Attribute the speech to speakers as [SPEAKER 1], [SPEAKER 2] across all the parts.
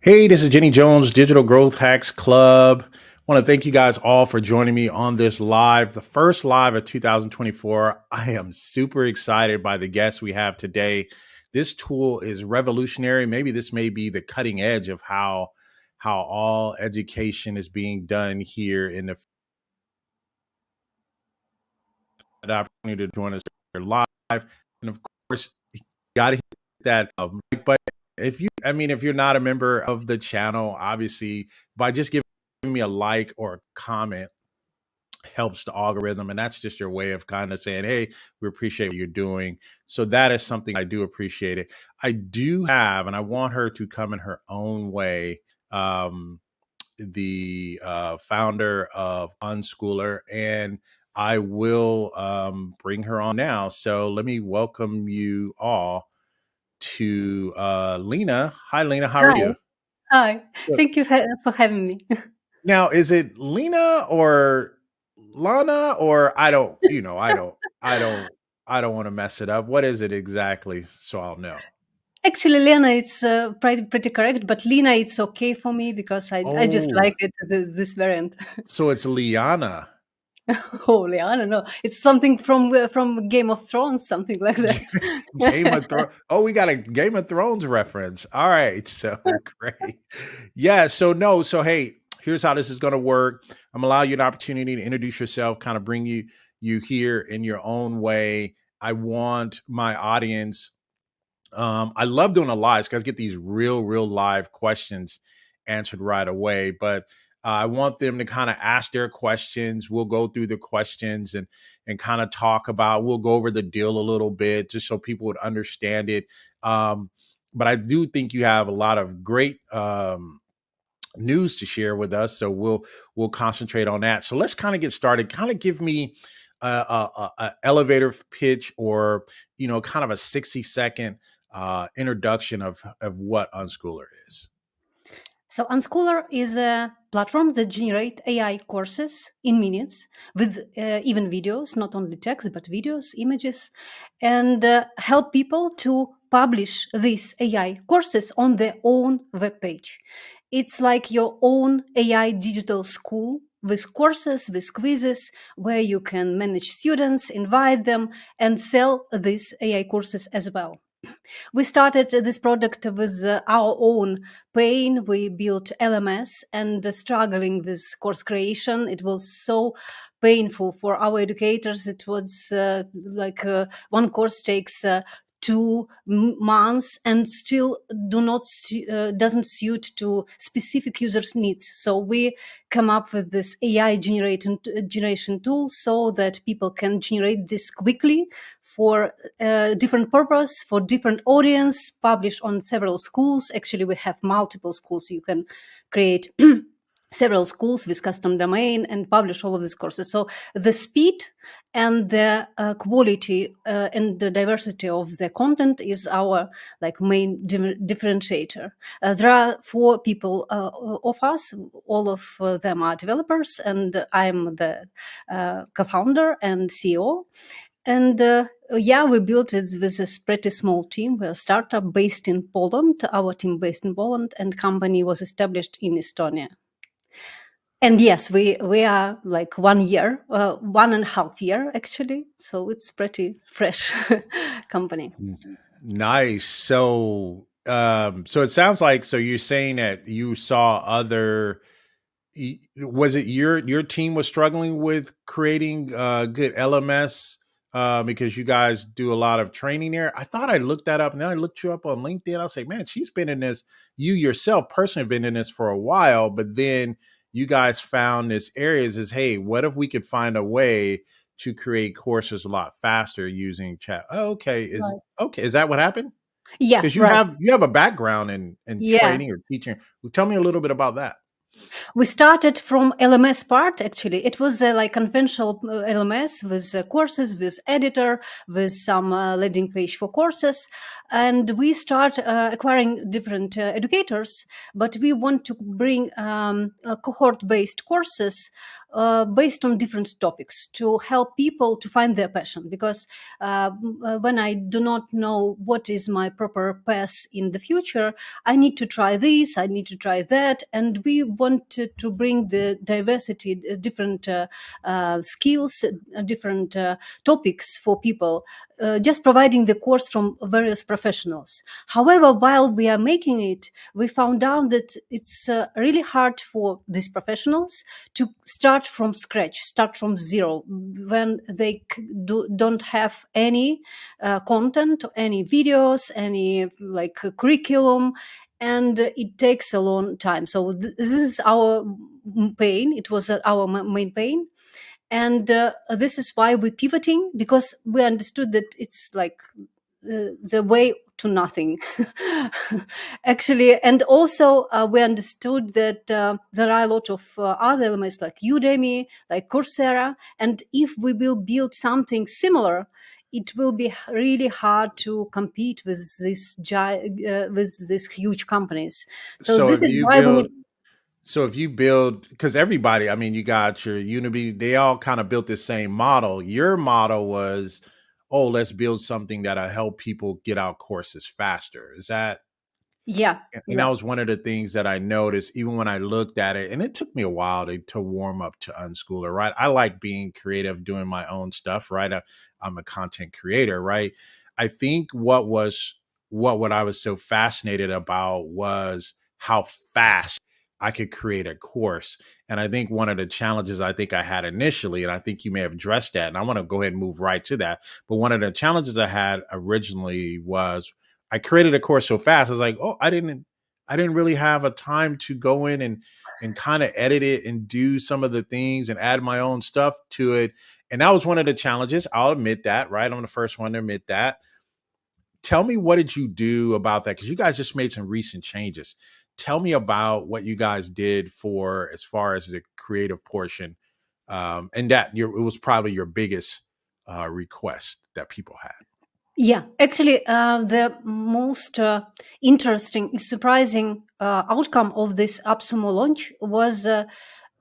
[SPEAKER 1] Hey, this is Jenny Jones, Digital Growth Hacks Club. I want to thank you guys all for joining me on this live, the first live of 2024. I am super excited by the guests we have today. This tool is revolutionary. Maybe this may be the cutting edge of how all education is being done here in the opportunity to join us here live. And of course, you got to hit that like button. If you're not a member of the channel, obviously, by just giving me a like or a comment helps the algorithm. And that's just your way of kind of saying, hey, we appreciate what you're doing. So that is something I do appreciate it. I do have, and I want her to come in her own way. The founder of Unschooler, and I will bring her on now. So let me welcome you all to Lena. Hi, Lena. How are
[SPEAKER 2] Hi.
[SPEAKER 1] you?
[SPEAKER 2] Hi.
[SPEAKER 1] So
[SPEAKER 2] Thank you for having me.
[SPEAKER 1] now, is it Lena or Lana or I don't want to mess it up. What is it exactly? So I'll know.
[SPEAKER 2] Actually, Lena, it's pretty correct, but Lena, it's okay for me because I just
[SPEAKER 1] Oh,
[SPEAKER 2] like it, this variant.
[SPEAKER 1] so it's Liana.
[SPEAKER 2] Oh, Liana, no, it's something from Game of Thrones, something like
[SPEAKER 1] Game of
[SPEAKER 2] that.
[SPEAKER 1] Thrones. Oh, we got a Game of Thrones reference. All right. So great. Yeah. So, no. So, hey, here's how this is going to work. I'm going to allow you an opportunity to introduce yourself, kind of bring you here in your own way. I want my audience. I love doing the lives because I get these real live questions answered right away. But I want them to kind of ask their questions. We'll go through the questions and kind of talk about. We'll go over the deal a little bit just so people would understand it. But I do think you have a lot of great news to share with us, so we'll concentrate on that. So let's kind of get started. Kind of give me a elevator pitch, or kind of a 60-second introduction of what Unschooler is.
[SPEAKER 2] So Unschooler is a platform that generates AI courses in minutes with even videos, not only text, but videos, images, and help people to publish these AI courses on their own webpage. It's like your own AI digital school with courses, with quizzes, where you can manage students, invite them, and sell these AI courses as well. We started this product with our own pain. We built LMS and struggling with course creation. It was so painful for our educators. It was one course takes 2 months and still doesn't suit to specific users needs. So we come up with this AI generation tool so that people can generate this quickly for different purpose, for different audience, published on several schools. Actually, we have multiple schools. So you can create several schools with custom domain and publish all of these courses. So the speed and the quality and the diversity of the content is our main differentiator. There are 4 people of us. All of them are developers, and I'm the co-founder and CEO. And yeah, we built it with a pretty small team. We're a startup based in Poland, our team based in Poland, and company was established in Estonia. And yes, we are like 1 year, 1.5 year actually. So it's pretty fresh company.
[SPEAKER 1] Nice. So it sounds like, so you're saying that you saw other. Was it your team was struggling with creating good LMS because you guys do a lot of training there? I thought I looked that up, and then I looked you up on LinkedIn. I was like, man, she's been in this. You yourself personally have been in this for a while, but then you guys found this areas is, hey, what if we could find a way to create courses a lot faster using chat? Oh, okay,
[SPEAKER 2] Right.
[SPEAKER 1] is that what happened?
[SPEAKER 2] Yeah,
[SPEAKER 1] Because
[SPEAKER 2] right.
[SPEAKER 1] you have a background in
[SPEAKER 2] Yeah.
[SPEAKER 1] training or teaching. Well, tell me a little bit about that.
[SPEAKER 2] We started from LMS part. Actually, it was like conventional LMS with courses, with editor, with some landing page for courses, and we start acquiring different educators. But we want to bring cohort-based courses based on different topics to help people to find their passion. Because when I do not know what is my proper path in the future, I need to try this, I need to try that, and we want to bring the diversity, different skills, different topics for people, just providing the course from various professionals. However, while we are making it, we found out that it's really hard for these professionals to start from scratch, start from zero, when they don't have any content, any videos, any like curriculum, and it takes a long time. So this is our pain. It was our main pain, and this is why we're pivoting, because we understood that it's like the way to nothing actually. And also we understood that there are a lot of other elements like Udemy, like Coursera, and if we will build something similar, it will be really hard to compete with these huge companies. So
[SPEAKER 1] So
[SPEAKER 2] this
[SPEAKER 1] if
[SPEAKER 2] is
[SPEAKER 1] you
[SPEAKER 2] why we
[SPEAKER 1] build
[SPEAKER 2] need.
[SPEAKER 1] So if you build, because everybody, I mean, you got your Unity, they all kind of built the same model. Your model was, oh, let's build something that'll help people get out courses faster. Is that,
[SPEAKER 2] Yeah,
[SPEAKER 1] and that
[SPEAKER 2] yeah.
[SPEAKER 1] was one of the things that I noticed, even when I looked at it, and it took me a while to warm up to Unschooler, right? I like being creative, doing my own stuff, right? I'm a content creator, right? I think what I was so fascinated about was how fast I could create a course. And I think one of the challenges I think I had initially, and I think you may have addressed that, and I want to go ahead and move right to that. But one of the challenges I had originally was I created a course so fast. I was like, oh, I didn't really have a time to go in and kind of edit it and do some of the things and add my own stuff to it. And that was one of the challenges. I'll admit that, right? I'm the first one to admit that. Tell me, what did you do about that? Because you guys just made some recent changes. Tell me about what you guys did for as far as the creative portion, and that it was probably your biggest request that people had.
[SPEAKER 2] Yeah, actually, the most interesting, surprising outcome of this AppSumo launch was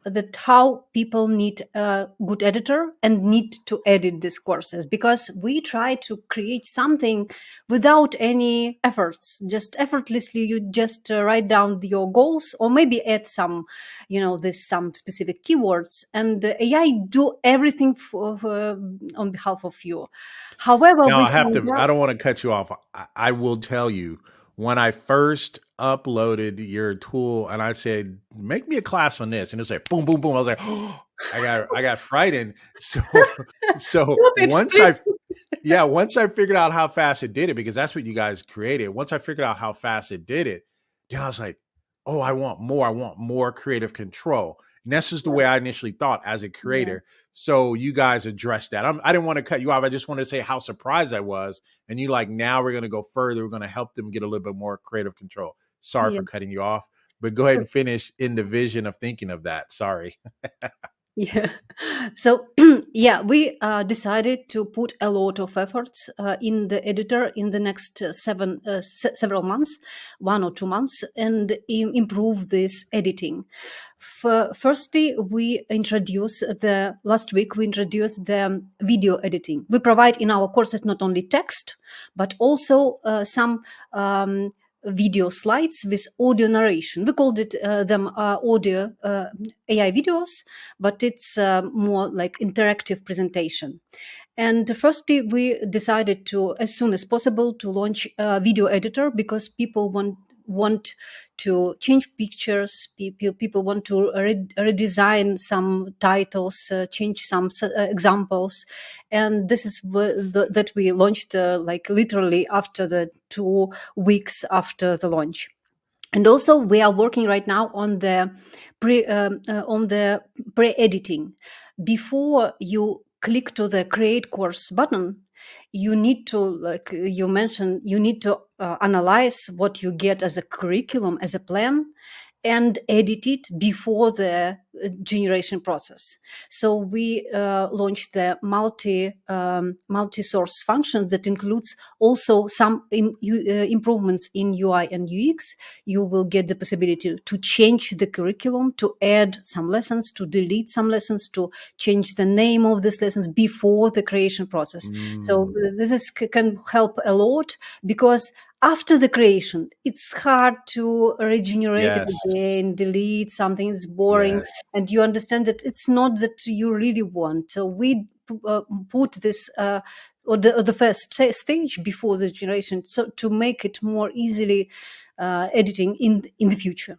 [SPEAKER 2] that how people need a good editor and need to edit these courses, because we try to create something without any efforts, just effortlessly. You just write down your goals, or maybe add some, this some specific keywords, and the AI do everything on behalf of you. However,
[SPEAKER 1] Now
[SPEAKER 2] we
[SPEAKER 1] I have
[SPEAKER 2] found
[SPEAKER 1] to, I
[SPEAKER 2] out.
[SPEAKER 1] don't want to cut you off. I will tell you, when I first uploaded your tool and I said, make me a class on this, and it was like boom, boom, boom. I was like, oh, I got frightened. So
[SPEAKER 2] Stop it,
[SPEAKER 1] once
[SPEAKER 2] please.
[SPEAKER 1] once I figured out how fast it did it, because that's what you guys created. Once I figured out how fast it did it, then I was like, oh, I want more. I want more creative control. And that's just the way I initially thought as a
[SPEAKER 2] Yeah.
[SPEAKER 1] creator. So you guys addressed that. I didn't want to cut you off. I just wanted to say how surprised I was. And you like, now we're going to go further. We're going to help them get a little bit more creative control. Sorry
[SPEAKER 2] Yeah.
[SPEAKER 1] for cutting you off, but go ahead and finish in the vision of thinking of that. Sorry.
[SPEAKER 2] Yeah. So, yeah, we decided to put a lot of efforts in the editor in the next several months, 1 or 2 months, and improve this editing. Firstly, last week we introduced the video editing. We provide in our courses not only text, but also some video slides with audio narration. We called it them audio AI videos, but it's more like interactive presentation. And firstly, we decided to, as soon as possible, to launch a video editor, because people want to change pictures. People want to redesign some titles, change some examples, and this is that we launched like literally after the 2 weeks after the launch. And also we are working right now on the pre-editing. Before you click to the create course button, you need to, like you mentioned, you need to analyze what you get as a curriculum, as a plan, and edit it before the generation process. So we launched the multi-source function that includes also some improvements in UI and UX. You will get the possibility to change the curriculum, to add some lessons, to delete some lessons, to change the name of these lessons before the creation process. So this can help a lot, because after the creation, it's hard to regenerate it
[SPEAKER 1] Yes.
[SPEAKER 2] again, delete something, it's boring,
[SPEAKER 1] Yes.
[SPEAKER 2] and you understand that it's not that you really want. So we put this or the first stage before the generation, so to make it more easily editing in the future.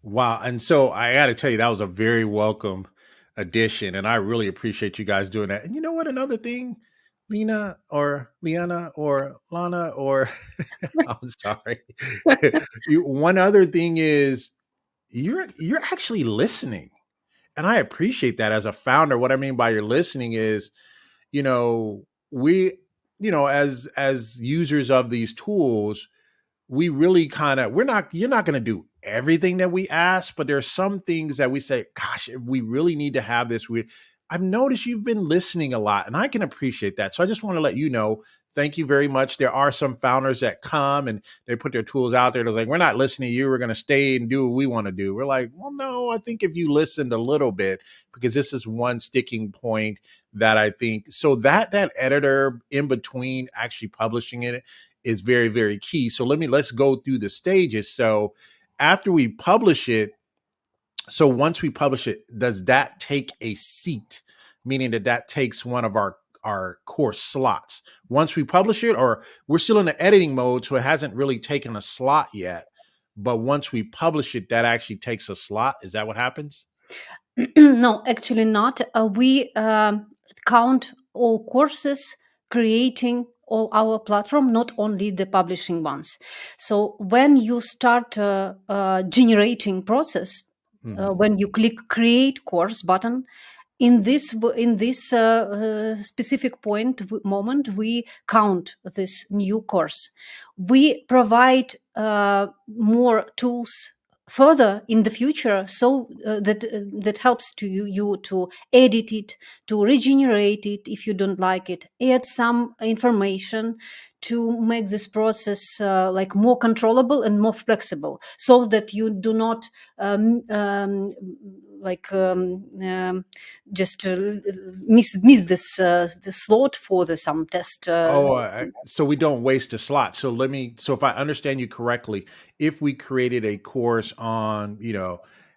[SPEAKER 1] Wow. And so I got to tell you, that was a very welcome addition. And I really appreciate you guys doing that. And you know what? Another thing, Lena or Liana or Lana, or I'm sorry. One other thing is you're actually listening. And I appreciate that as a founder. What I mean by you're listening is, you know, we, as users of these tools, we really kind of you're not going to do everything that we ask, but there's some things that we say, gosh, if we really need to have this, I've noticed you've been listening a lot, and I can appreciate that. So I just want to let you know, thank you very much. There are some founders that come and they put their tools out there. They're like, we're not listening to you, we're going to stay and do what we want to do. We're like, well, no, I think if you listened a little bit, because this is one sticking point that I think, so that editor in between actually publishing it is very, very key. So let's go through the stages. So after we publish it, so once we publish it, does that take a seat? Meaning that takes one of our course slots once we publish it, or we're still in the editing mode, so it hasn't really taken a slot yet. But once we publish it, that actually takes a slot. Is that what happens?
[SPEAKER 2] No, actually not. We count all courses creating all our platform, not only the publishing ones. So when you start generating process,
[SPEAKER 1] Mhm.
[SPEAKER 2] when you click create course button, in this specific moment, we count this new course. We provide more tools further in the future, so that helps to you to edit it, to regenerate it if you don't like it, add some information to make this process like more controllable and more flexible, so that you do not um, um, like just miss this slot for the some test.
[SPEAKER 1] Oh, so we don't waste a slot. So if I understand you correctly, if we created a course on,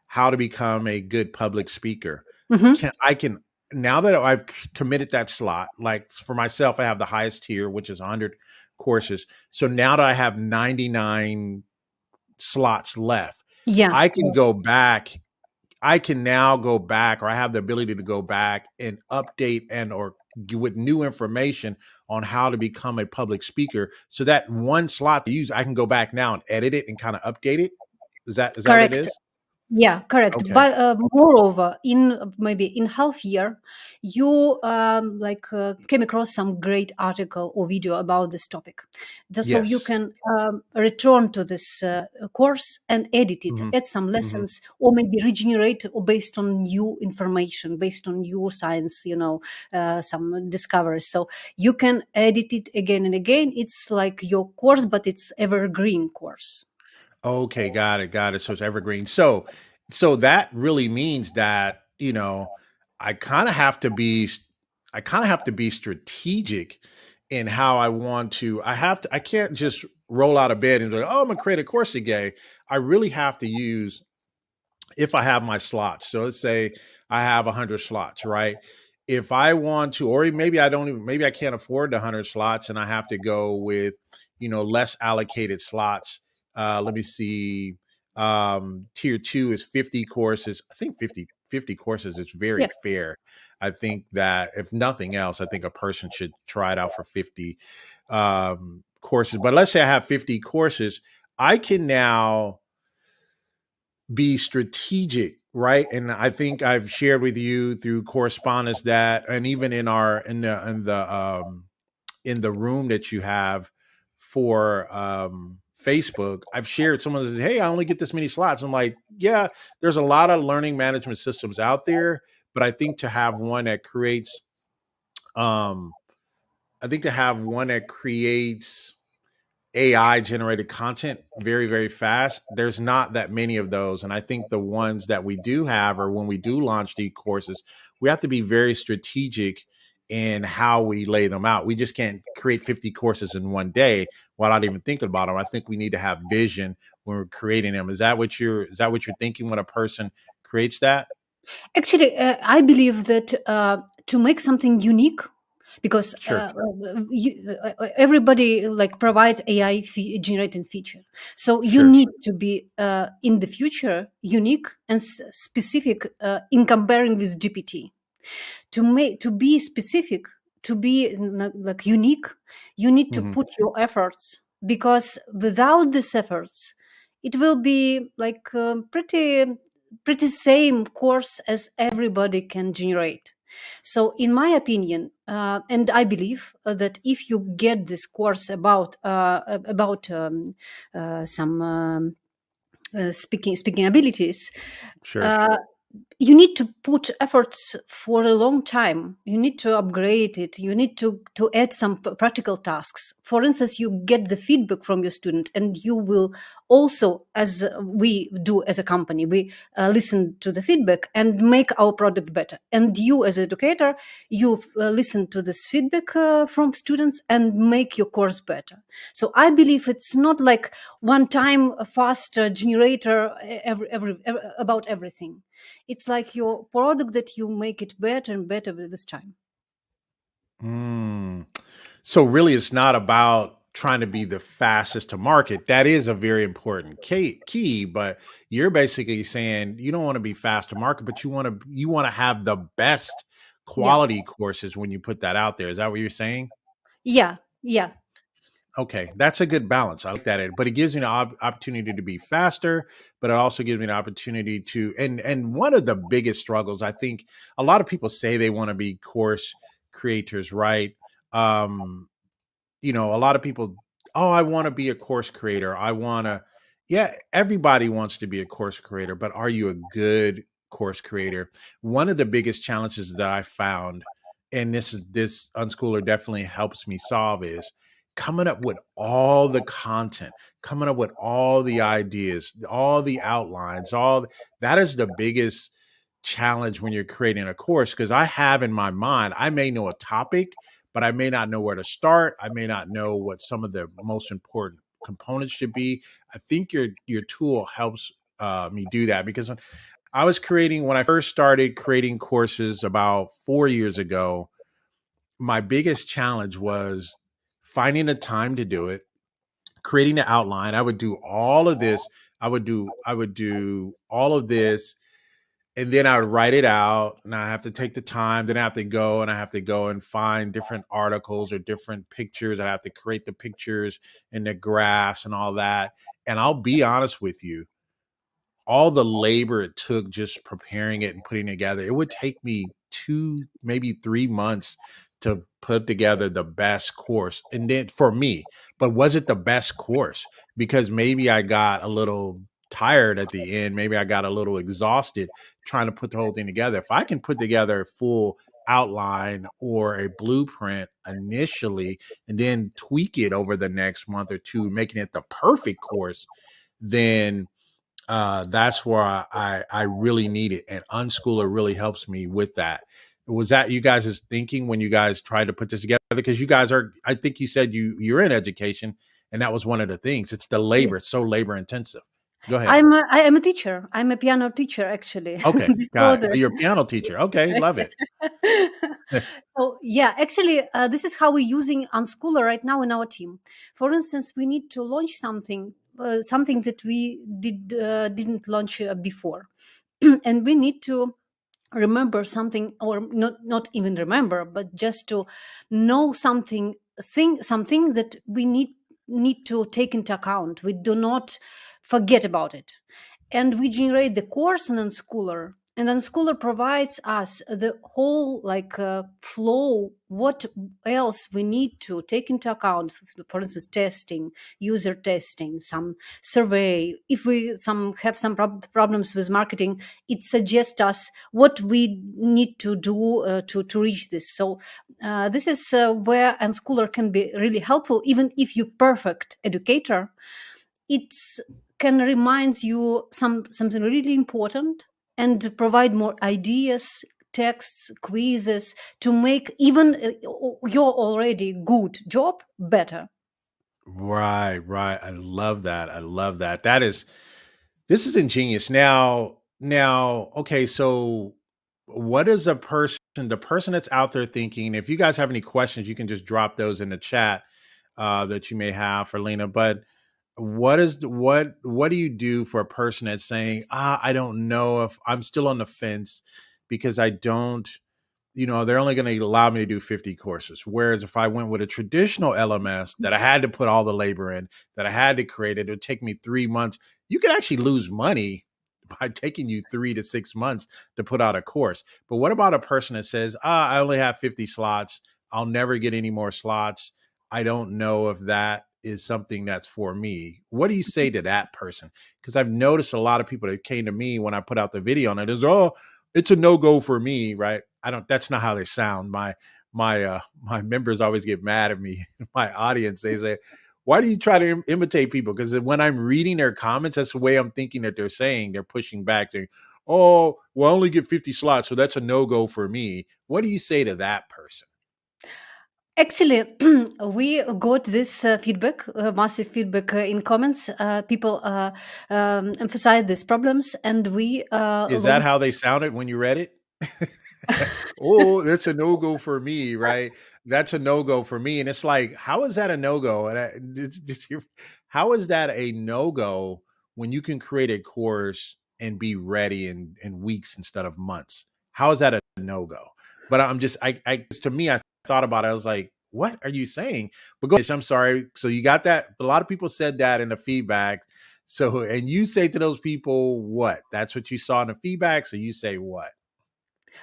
[SPEAKER 1] how to become a good public speaker,
[SPEAKER 2] Mhm.
[SPEAKER 1] can now that I've committed that slot, like for myself, I have the highest tier, which is 100 courses. So now that I have 99 slots left,
[SPEAKER 2] Yeah,
[SPEAKER 1] I can go back I can now go back, or I have the ability to go back and update with new information on how to become a public speaker. So that one slot to use, I can go back now and edit it and kind of update it. Is that what it
[SPEAKER 2] correct.
[SPEAKER 1] is?
[SPEAKER 2] Yeah, correct.
[SPEAKER 1] Okay.
[SPEAKER 2] But moreover, in maybe in half year, you came across some great article or video about this topic. So you
[SPEAKER 1] Yes.
[SPEAKER 2] can return to this course and edit it,
[SPEAKER 1] Hmm.
[SPEAKER 2] add some
[SPEAKER 1] Hmm.
[SPEAKER 2] lessons, or maybe regenerate or based on new information, based on your science, some discoveries. So you can edit it again and again. It's like your course, but it's evergreen course.
[SPEAKER 1] Okay, got it, got it. So it's evergreen. So that really means that, I kind of have to be I kind of have to be strategic in how I want to. I can't just roll out of bed and be like, oh, I'm gonna create a course today. I really have to use, if I have my slots. So let's say I have 100 slots, right? If I want to, or maybe I don't even, maybe I can't afford the 100 slots and I have to go with, less allocated slots. Let me see. Tier two is 50 courses. I think 50 courses is very
[SPEAKER 2] Yeah,
[SPEAKER 1] fair. I think that if nothing else, I think a person should try it out for 50 courses. But let's say I have 50 courses, I can now be strategic, right? And I think I've shared with you through correspondence that, and even in the room that you have for Facebook, I've shared someone says, "Hey, I only get this many slots." I'm like, yeah, there's a lot of learning management systems out there, but I think to have one that creates, um, I think to have one that creates AI generated content very, very fast, there's not that many of those. And I think the ones that we do have, or when we do launch these courses, we have to be very strategic in how we lay them out. We just can't create 50 courses in one day without even thinking about them. I think we need to have vision when we're creating them. Is that what you're thinking when a person creates that?
[SPEAKER 2] Actually, I believe that to make something unique, because
[SPEAKER 1] Sure.
[SPEAKER 2] everybody like provides AI generating feature, so you
[SPEAKER 1] Sure.
[SPEAKER 2] need to be in the future unique and specific in comparing with GPT. To be specific, to be like unique, you need to
[SPEAKER 1] Hmm.
[SPEAKER 2] put your efforts, because without these efforts it will be like pretty same course as everybody can generate. So in my opinion, and I believe that if you get this course about some speaking abilities,
[SPEAKER 1] Sure.
[SPEAKER 2] uh, you need to put efforts for a long time. You need to upgrade it. You need to add some practical tasks. For instance, you get the feedback from your student, and you will also, as we do as a company, we listen to the feedback and make our product better. And you, as educator, you listen to this feedback from students and make your course better. So I believe it's not like one time a fast generator about everything. It's like your product that you make it better and better with this time.
[SPEAKER 1] Mm. So really, it's not about trying to be the fastest to market. That is a very important key, but you're basically saying you don't want to be fast to market, but you want to have the best
[SPEAKER 2] Yeah,
[SPEAKER 1] quality courses when you put that out there. Is that what you're saying?
[SPEAKER 2] yeah, yeah,
[SPEAKER 1] Okay, that's a good balance. I like that. But it gives me the opportunity to be faster, but it also gives me the opportunity to and one of the biggest struggles, I think a lot of people say they want to be course creators, right? Um, a lot of people, oh, I want to be a course creator. Yeah, everybody wants to be a course creator, but are you a good course creator? One of the biggest challenges that I found, and this Unschooler definitely helps me solve, is coming up with all the content, coming up with all the ideas, all the outlines, all that is the biggest challenge when you're creating a course, because I have in my mind, I may know a topic, but I may not know where to start. I may not know what some of the most important components should be. I think your tool helps me do that, because when I first started creating courses about 4 years ago, my biggest challenge was finding the time to do it, creating the outline. I would do all of this. I would do all of this, and then I would write it out, and I have to take the time. Then I have to go and find different articles or different pictures. I have to create the pictures and the graphs and all that. And I'll be honest with you, all the labor it took just preparing it and putting it together, it would take me 2, maybe 3 months to put together the best course. And then for me, but was it the best course? Because maybe I got a little tired at the end. Maybe I got a little exhausted trying to put the whole thing together. If I can put together a full outline or a blueprint initially and then tweak it over the next month or two, making it the perfect course, then that's where I really need it, and Unschooler really helps me with that. Was that you guys' thinking when you guys tried to put this together? Because you guys are, I think you said you're in education, and that was one of the things. It's the
[SPEAKER 2] yeah.
[SPEAKER 1] labor. It's so labor intensive. Go ahead.
[SPEAKER 2] I am a teacher. I'm a piano teacher actually.
[SPEAKER 1] Okay, got
[SPEAKER 2] Before
[SPEAKER 1] it. Oh,
[SPEAKER 2] the
[SPEAKER 1] you're a piano teacher. Okay, love it.
[SPEAKER 2] so yeah, actually, this is how we're using Unschooler right now in our team. For instance, we need to launch something that we didn't launch before, and we need to remember something, or not even remember, but just to know something that we need to take into account. We do not forget about it, and we generate the course in Unschooler And Unschooler provides us the whole flow, what else we need to take into account. For instance, testing, user testing, some survey. If we have some problems with marketing, it suggests us what we need to do to reach this. So this is where Unschooler can be really helpful. Even if you're perfect educator, it can remind you something really important and provide more ideas, texts, quizzes to make even your already good job better.
[SPEAKER 1] Right, right. I love that. I love that. This is ingenious. Now, okay, so what is the person that's out there thinking, if you guys have any questions, you can just drop those in the chat that you may have for Lena. But what do you do for a person that's saying, I don't know if I'm still on the fence because I don't, they're only going to allow me to do 50 courses. Whereas if I went with a traditional LMS that I had to put all the labor in, that I had to create it would take me 3 months. You could actually lose money by taking you 3 to 6 months to put out a course. But what about a person that says, I only have 50 slots. I'll never get any more slots. I don't know if that is something that's for me. What do you say to that person? Because I've noticed a lot of people that came to me when I put out the video and it is, it's a no-go for me, right? That's not how they sound. My members always get mad at me. My audience, they say, why do you try to imitate people? Because when I'm reading their comments, that's the way I'm thinking that they're saying. They're pushing back, saying, oh, well, I only get 50 slots, so that's a no-go for me. What do you say to that person?
[SPEAKER 2] Actually, we got this feedback, massive feedback in comments. People emphasize these problems, and we
[SPEAKER 1] Is that
[SPEAKER 2] launched.
[SPEAKER 1] how they sounded when you read it? Oh, that's a no-go for me, right? That's a no-go for me. And it's like, how is that a no-go? And how is that a no-go when you can create a course and be ready in weeks instead of months? How is that a no-go? But I'm just, to me, I thought about it. I was like, what are you saying? But go ahead, I'm sorry. So you got that. A lot of people said that in the feedback. So, and you say to those people, what? That's what you saw in the feedback. So you say what?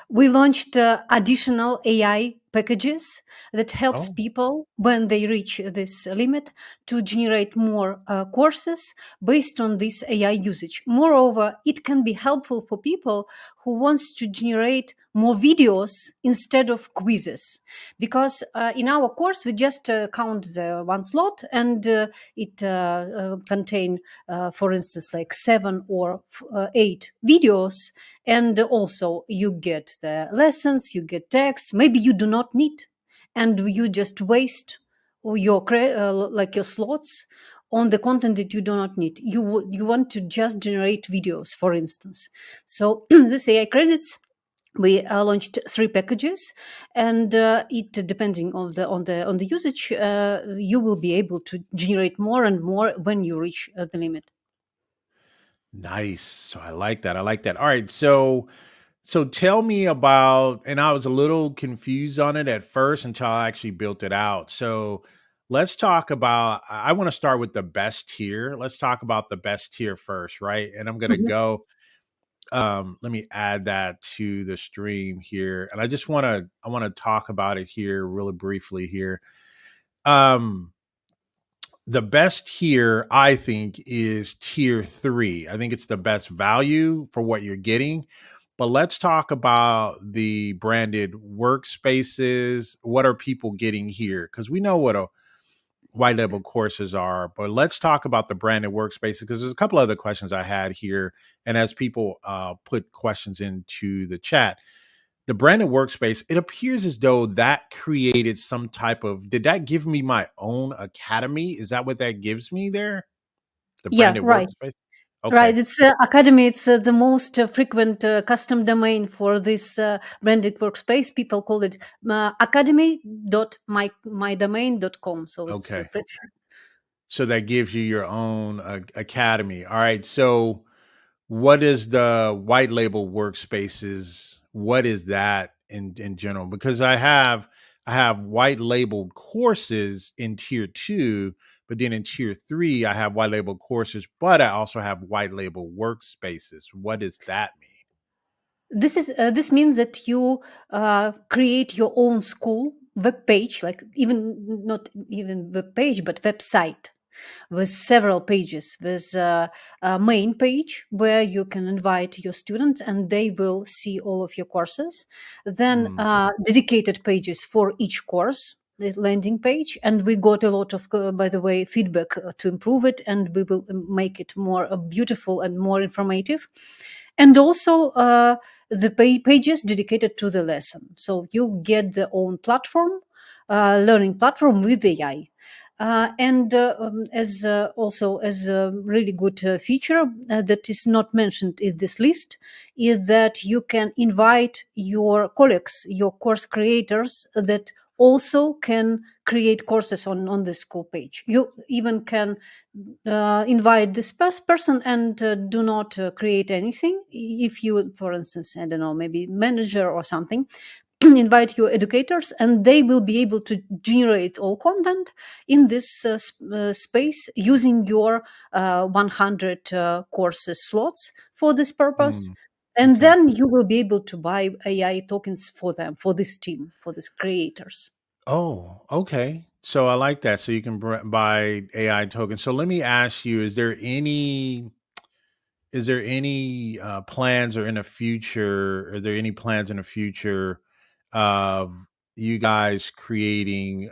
[SPEAKER 2] We launched additional AI packages that helps
[SPEAKER 1] Oh,
[SPEAKER 2] people when they reach this limit to generate more courses based on this AI usage. Moreover, it can be helpful for people who wants to generate more videos instead of quizzes, because in our course we just count the one slot, and it contain for instance like 7 or 8 videos, and also you get the lessons, you get texts maybe you do not need, and you just waste your your slots on the content that you do not need. You want to just generate videos, for instance. So this AI credits, we launched 3 packages, and it depending on the usage, you will be able to generate more and more when you reach the limit.
[SPEAKER 1] nice. So I like that. I like that. All right. So tell me about, and I was a little confused on it at first until I actually built it out. So let's talk about, I want to start with the best tier. Let's talk about the best tier first, right? And I'm going to
[SPEAKER 2] Mhm.
[SPEAKER 1] go, let me add that to the stream here. And I want to talk about it here really briefly here. Um, the best tier, I think, is tier 3. I think it's the best value for what you're getting. But let's talk about the branded workspaces. What are people getting here? Because we know what a white label courses are, but let's talk about the branded workspaces because there's a couple other questions I had here. And as people put questions into the chat, the branded workspace, it appears as though that created some type of, did that give me my own academy? Is that what that gives me there? The
[SPEAKER 2] Yeah,
[SPEAKER 1] branded
[SPEAKER 2] right.
[SPEAKER 1] workspace?
[SPEAKER 2] Right,
[SPEAKER 1] Okay.
[SPEAKER 2] it's Academy. It's the most frequent custom domain for this branded workspace. People call it academy.mydomain.com. So it's
[SPEAKER 1] Okay.
[SPEAKER 2] pretty.
[SPEAKER 1] So that gives you your own academy. All right. So what is the white label workspaces? What is that in general? Because I have white labeled courses in tier 2, but then in tier 3 I have white label courses, but I also have white label workspaces. What does that mean?
[SPEAKER 2] This means that you create your own school web page, like even not even web page, but website with several pages, with a main page where you can invite your students and they will see all of your courses. Then
[SPEAKER 1] Mm,
[SPEAKER 2] dedicated pages for each course, the landing page. And we got a lot of, by the way, feedback to improve it, and we will make it more beautiful and more informative. And also the pages dedicated to the lesson. So you get the own platform, learning platform with AI. And as also as a really good feature that is not mentioned in this list, is that you can invite your colleagues, your course creators that also can create courses on the school page. You even can invite this person and do not create anything. If you, for instance, I don't know, maybe manager or something, invite your educators and they will be able to generate all content in this space using your 100 courses slots for this purpose.
[SPEAKER 1] mm,
[SPEAKER 2] And
[SPEAKER 1] okay.
[SPEAKER 2] then you will be able to buy AI tokens for them, for this team, for these creators.
[SPEAKER 1] Oh, okay. So I like that. So you can buy AI tokens. So let me ask you: is there any plans or in the future? Are there any plans in the future of you guys creating,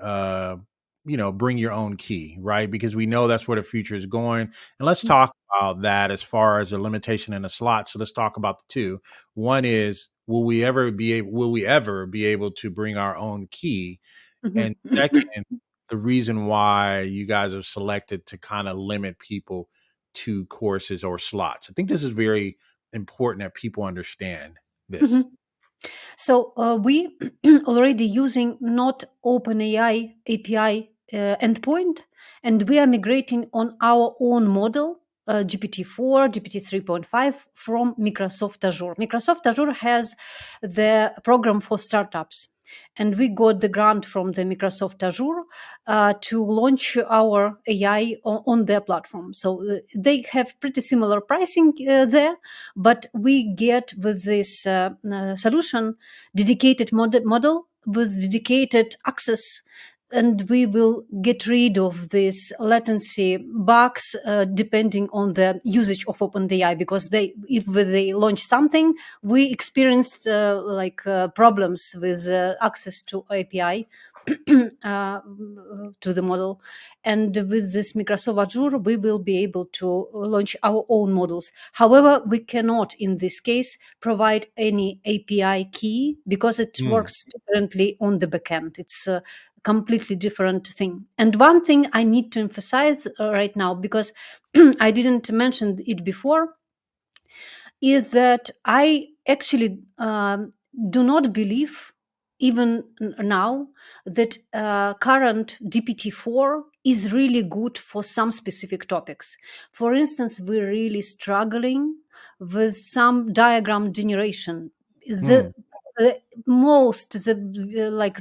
[SPEAKER 1] bring your own key, right? Because we know that's where the future is going. And let's talk about that as far as a limitation in a slot. So let's talk about the two. One is, will we ever be able to bring our own key?
[SPEAKER 2] Mhm.
[SPEAKER 1] And second, the reason why you guys have selected to kind of limit people to courses or slots. I think this is very important that people understand this.
[SPEAKER 2] Mhm. So we already using not OpenAI API endpoint, and we are migrating on our own model, GPT-4, GPT 3.5 from Microsoft Azure. Microsoft Azure has the program for startups, and we got the grant from the Microsoft Azure to launch our AI on their platform. So they have pretty similar pricing there, but we get with this solution dedicated model with dedicated access, and we will get rid of this latency bugs depending on the usage of OpenAI, because if they launch something, we experienced problems with access to API to the model. And with this Microsoft Azure, we will be able to launch our own models. However, we cannot in this case provide any API key because it
[SPEAKER 1] Mm.
[SPEAKER 2] works differently on the backend. It's a completely different thing. And one thing I need to emphasize right now, because I didn't mention it before, is that I actually do not believe, even now, that current GPT-4 is really good for some specific topics. For instance, we're really struggling with some diagram generation.
[SPEAKER 1] Mm.
[SPEAKER 2] The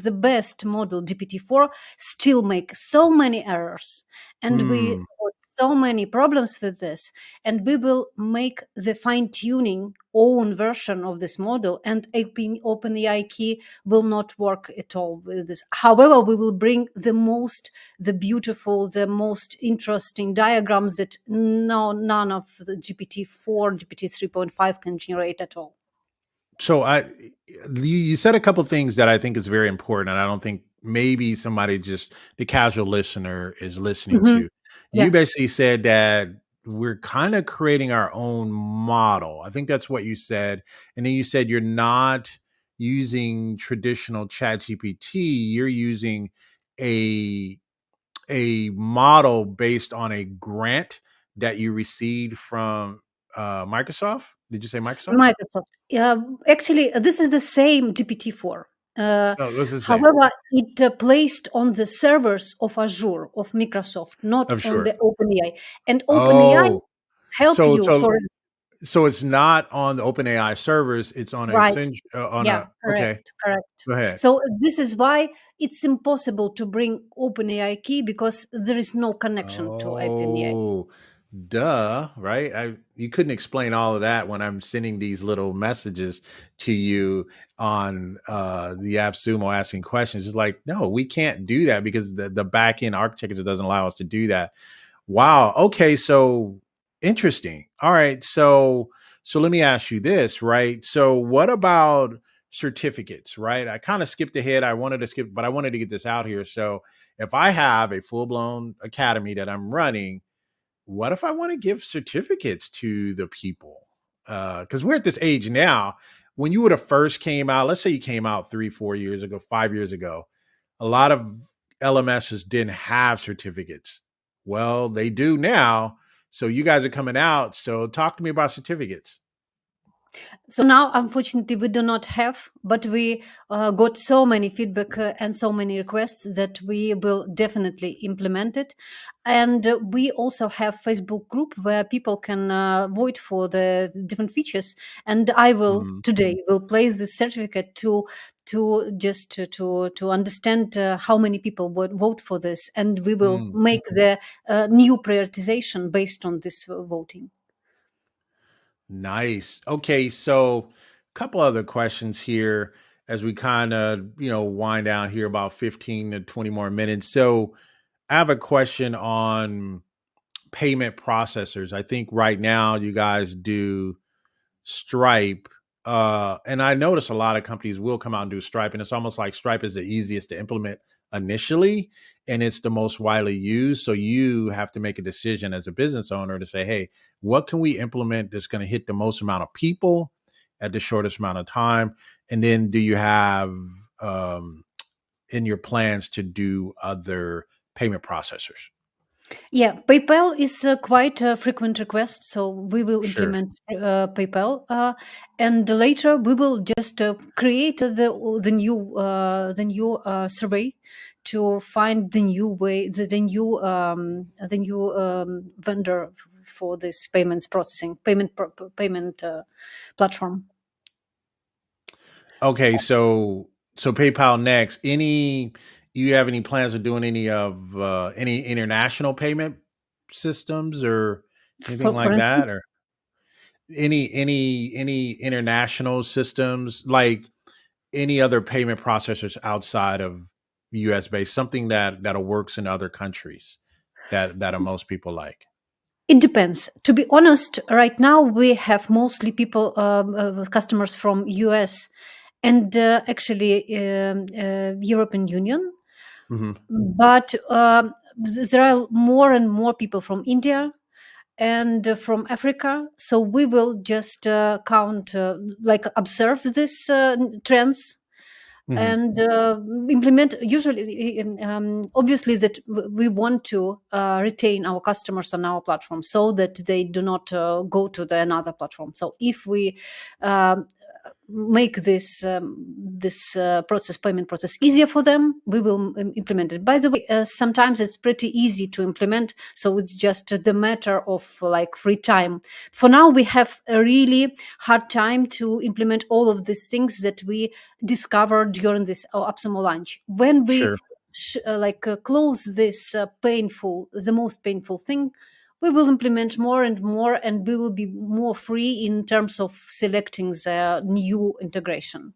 [SPEAKER 2] the best model GPT-4 still make so many errors, and we
[SPEAKER 1] Mm.
[SPEAKER 2] got so many problems with this. And we will make the fine-tuning own version of this model, and OpenAI key will not work at all with this. However, we will bring the beautiful, the most interesting diagrams that none of the GPT-4, GPT 3.5 can generate at all.
[SPEAKER 1] So you said a couple things that I think is very important, and I don't think maybe somebody just the casual listener is listening
[SPEAKER 2] Mhm.
[SPEAKER 1] to. You
[SPEAKER 2] Yeah.
[SPEAKER 1] basically said that we're kind of creating our own model. I think that's what you said, and then you said you're not using traditional Chat GPT. You're using a a model based on a grant that you received from Microsoft. Did you say Microsoft?
[SPEAKER 2] Microsoft. Actually, this is the same GPT-4. Uh,
[SPEAKER 1] No, it was the same.
[SPEAKER 2] However, it placed on the servers of Azure, of Microsoft, not
[SPEAKER 1] I'm
[SPEAKER 2] on
[SPEAKER 1] sure.
[SPEAKER 2] the OpenAI. And OpenAI
[SPEAKER 1] Oh,
[SPEAKER 2] help
[SPEAKER 1] so
[SPEAKER 2] you
[SPEAKER 1] so
[SPEAKER 2] for
[SPEAKER 1] so it's not on the OpenAI servers, it's on a
[SPEAKER 2] right.
[SPEAKER 1] on
[SPEAKER 2] Yeah,
[SPEAKER 1] a okay,
[SPEAKER 2] correct, correct.
[SPEAKER 1] go ahead.
[SPEAKER 2] So this is why it's impossible to bring OpenAI key, because there is no connection to OpenAI.
[SPEAKER 1] Oh, Duh, right? You couldn't explain all of that when I'm sending these little messages to you on the app Sumo asking questions. It's like, no, we can't do that because the back end architecture doesn't allow us to do that. Wow. Okay. So interesting. All right. So let me ask you this, right? So what about certificates, right? I kind of skipped ahead. I wanted to skip, but I wanted to get this out here. So if I have a full blown academy that I'm running, what if I want to give certificates to the people? Because we're at this age now. When you would have first came out, let's say you came out 3, 4 years ago, 5 years ago, a lot of LMSs didn't have certificates. Well, they do now. So you guys are coming out. So talk to me about certificates.
[SPEAKER 2] So now, unfortunately, we do not have, but we got so many feedback and so many requests that we will definitely implement it. And we also have Facebook group where people can vote for the different features. And I will
[SPEAKER 1] Mhm.
[SPEAKER 2] today will place this certificate to just to understand how many people would vote for this, and we will
[SPEAKER 1] Mm.
[SPEAKER 2] make the new prioritization based on this voting.
[SPEAKER 1] Nice. Okay, so a couple other questions here as we kind of, wind down here about 15 to 20 more minutes. So I have a question on payment processors. I think right now you guys do Stripe. And I notice a lot of companies will come out and do Stripe, and it's almost like Stripe is the easiest to implement initially, and it's the most widely used. So you have to make a decision as a business owner to say, hey, what can we implement that's going to hit the most amount of people at the shortest amount of time? And then do you have um, in your plans to do other payment processors?
[SPEAKER 2] Yeah, PayPal is quite a frequent request, so we will
[SPEAKER 1] Sure.
[SPEAKER 2] implement PayPal, and later we will just create the new survey to find the new way, the new vendor for this payments processing payment platform.
[SPEAKER 1] Okay, so PayPal next. Any you have any plans of doing any international payment systems or anything
[SPEAKER 2] For
[SPEAKER 1] like
[SPEAKER 2] instance,
[SPEAKER 1] that, or any international systems like any other payment processors outside of US based, something that works in other countries that are most people like.
[SPEAKER 2] it depends. To be honest, right now we have mostly people, customers from US and actually European Union.
[SPEAKER 1] Mhm.
[SPEAKER 2] But there are more and more people from India and from Africa. So we will just count, like observe these trends
[SPEAKER 1] Mhm.
[SPEAKER 2] and implement. Usually, obviously, that we want to retain our customers on our platform so that they do not go to the another platform. So if we make this process payment process easier for them, we will implement it. By the way, sometimes it's pretty easy to implement, so it's just the matter of like free time. For now we have a really hard time to implement all of these things that we discovered during this Optimal launch. When we
[SPEAKER 1] Sure.
[SPEAKER 2] close this the most painful thing, we will implement more and more, and we will be more free in terms of selecting the new integration.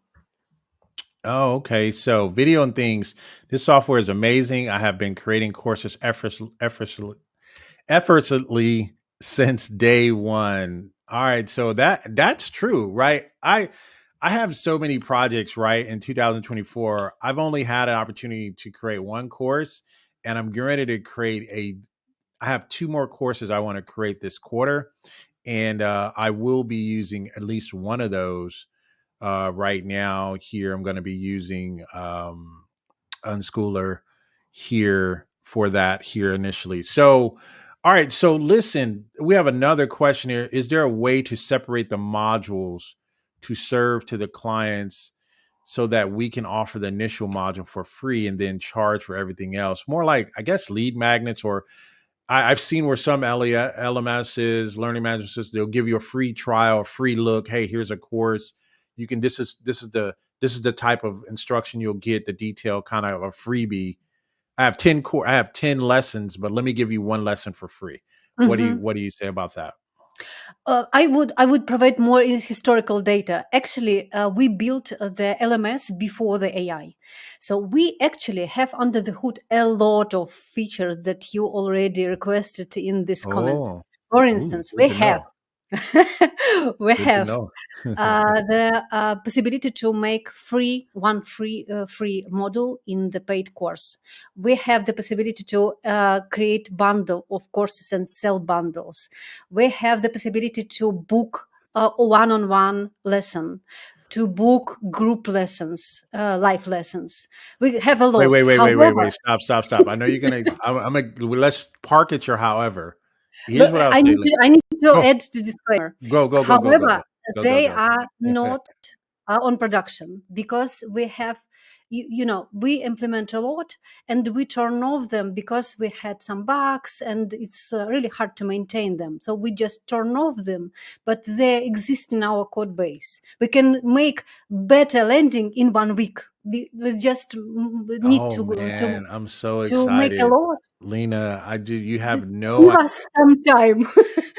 [SPEAKER 1] Oh, okay. So video and things. This software is amazing. I have been creating courses effortlessly since day one. All right, so that's true, right? I have so many projects, right? In 2024, I've only had an opportunity to create one course, and I'm getting ready to create a. I have two more courses I want to create this quarter, and I will be using at least one of those. Right now, here I'm going to be using Unschooler here for that here initially. So, all right. So, listen, we have another question here. Is there a way to separate the modules to serve to the clients so that we can offer the initial module for free and then charge for everything else? More like, I guess, lead magnets, or I've seen where some LMSs, learning management systems, they'll give you a free trial, a free look. Hey, here's a course. You can. This is the type of instruction you'll get. The detail, kind of a freebie. I have 10 core. I have 10 lessons, but let me give you one lesson for free.
[SPEAKER 2] Mhm.
[SPEAKER 1] What do you say about that?
[SPEAKER 2] I would provide more historical data. Actually, we built the LMS before the AI, so we actually have under the hood a lot of features that you already requested in these comments.
[SPEAKER 1] Oh,
[SPEAKER 2] For
[SPEAKER 1] ooh,
[SPEAKER 2] instance,
[SPEAKER 1] good
[SPEAKER 2] we
[SPEAKER 1] to
[SPEAKER 2] have
[SPEAKER 1] know.
[SPEAKER 2] we
[SPEAKER 1] Good to
[SPEAKER 2] have
[SPEAKER 1] know.
[SPEAKER 2] the possibility to make free module in the paid course. We have the possibility to create bundle of courses and sell bundles. We have the possibility to book a one-on-one lesson, to book group lessons, live lessons. We have a
[SPEAKER 1] Wait,
[SPEAKER 2] lot.
[SPEAKER 1] wait, wait, wait, wait,
[SPEAKER 2] However,
[SPEAKER 1] wait. Stop, stop, stop. I know you're gonna. I'm gonna. Let's park at your. However, here's what I'll say.
[SPEAKER 2] I need to
[SPEAKER 1] Go,
[SPEAKER 2] add the disclaimer.
[SPEAKER 1] go, go, go, go, go,
[SPEAKER 2] However,
[SPEAKER 1] go, go, go,
[SPEAKER 2] they
[SPEAKER 1] go.
[SPEAKER 2] are not on production because we have, we implement a lot and we turn off them because we had some bugs and it's really hard to maintain them. So we just turn off them, but they exist in our code base. We can make better landing in 1 week. We just need
[SPEAKER 1] Oh
[SPEAKER 2] to go
[SPEAKER 1] man, I'm so
[SPEAKER 2] to make a
[SPEAKER 1] excited,
[SPEAKER 2] lot.
[SPEAKER 1] Lena. I do. You have no.
[SPEAKER 2] Give us some time.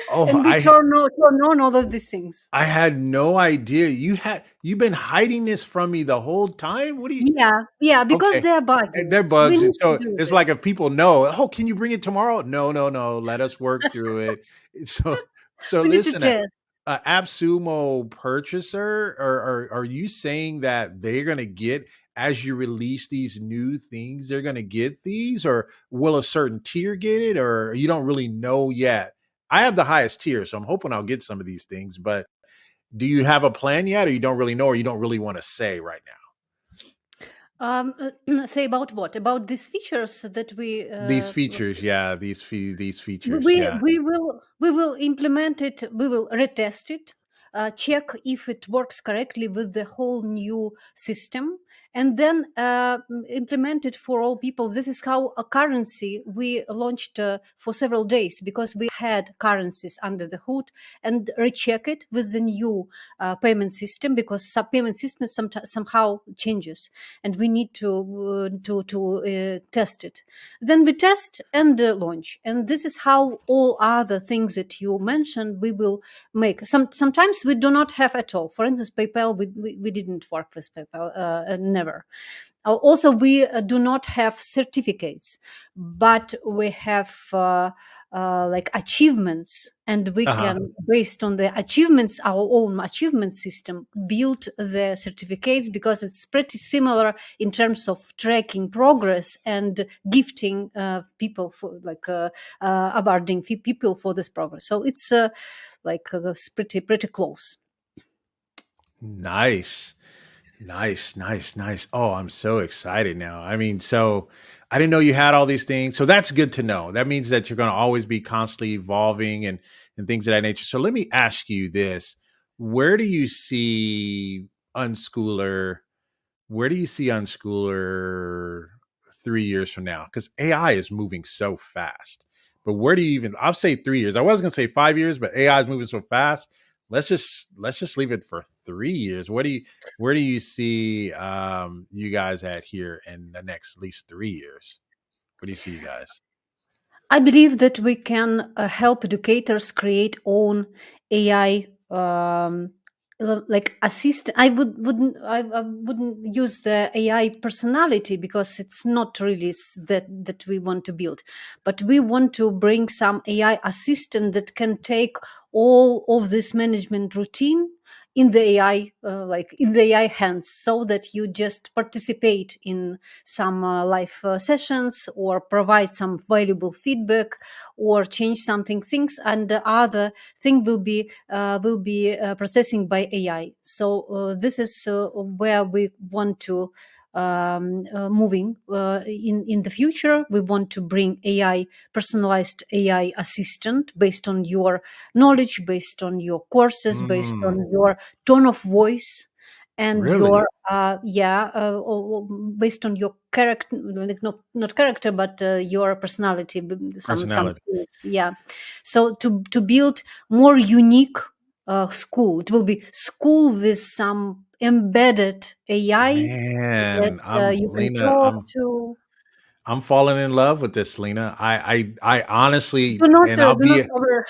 [SPEAKER 1] Oh,
[SPEAKER 2] And we turn on all of these things.
[SPEAKER 1] I had no idea. You've been hiding this from me the whole time. What do you?
[SPEAKER 2] Yeah, because
[SPEAKER 1] Okay.
[SPEAKER 2] they're
[SPEAKER 1] And
[SPEAKER 2] buggy.
[SPEAKER 1] they're
[SPEAKER 2] We
[SPEAKER 1] bugs.
[SPEAKER 2] need to
[SPEAKER 1] So
[SPEAKER 2] do
[SPEAKER 1] it's
[SPEAKER 2] this.
[SPEAKER 1] like if people know, oh, can you bring it tomorrow? No, no, no. Let us work through it. So, so
[SPEAKER 2] We need to
[SPEAKER 1] listen,
[SPEAKER 2] test.
[SPEAKER 1] AppSumo purchaser, or are you saying that they're going to get as you release these new things, they're going to get these, or will a certain tier get it, or you don't really know yet? I have the highest tier, so I'm hoping I'll get some of these things. But do you have a plan yet, or you don't really know, or you don't really want to say right now?
[SPEAKER 2] Say about what? About these features that
[SPEAKER 1] These features, yeah, these features,
[SPEAKER 2] we
[SPEAKER 1] yeah.
[SPEAKER 2] we will implement it. We will retest it, check if it works correctly with the whole new system, and then implement it for all people. This is how a currency we launched for several days because we had currencies under the hood, and recheck it with the new payment system because some payment system somehow changes, and we need to test it. Then we test and launch, and this is how all other things that you mentioned we will make. Sometimes we do not have at all. For instance, PayPal, we didn't work with PayPal, never. Also, we do not have certificates, but we have like achievements, and we
[SPEAKER 1] Uh-huh.
[SPEAKER 2] can, based on the achievements, our own achievement system, build the certificates because it's pretty similar in terms of tracking progress and gifting people for awarding people for this progress. So it's it's pretty close.
[SPEAKER 1] Nice. Nice, nice, nice. Oh, I'm so excited now. I mean, so I didn't know you had all these things. So that's good to know. That means that you're going to always be constantly evolving and things of that nature. So let me ask you this. Where do you see Unschooler Where do you see Unschooler 3 years from now? Because AI is moving so fast. But where do you even? I'll say 3 years. I was gonna say 5 years, but AI is moving so fast. Let's just leave it for 3 years. Where do you see you guys at here in the next at least 3 years? Where do you see you guys?
[SPEAKER 2] I believe that we can help educators create own AI like assist. I wouldn't use the AI personality because it's not really that we want to build, but we want to bring some AI assistant that can take all of this management routine in the AI, like in the AI hands, so that you just participate in some live sessions or provide some valuable feedback or change something things, and the other thing will be processing by AI. So this is where we want to moving in the future. We want to bring AI, personalized AI assistant based on your knowledge, based on your courses, based
[SPEAKER 1] Mm,
[SPEAKER 2] on your tone of voice, and
[SPEAKER 1] really?
[SPEAKER 2] your based on your character, like not character, but your personality, some
[SPEAKER 1] Personality.
[SPEAKER 2] things, yeah. So to build more unique school, it will be school with some embedded AI that
[SPEAKER 1] Man, I'm
[SPEAKER 2] you can
[SPEAKER 1] Lena.
[SPEAKER 2] talk to.
[SPEAKER 1] I'm falling in love with this, Lena. I honestly,
[SPEAKER 2] Do not,
[SPEAKER 1] and I'll
[SPEAKER 2] do not
[SPEAKER 1] be
[SPEAKER 2] over,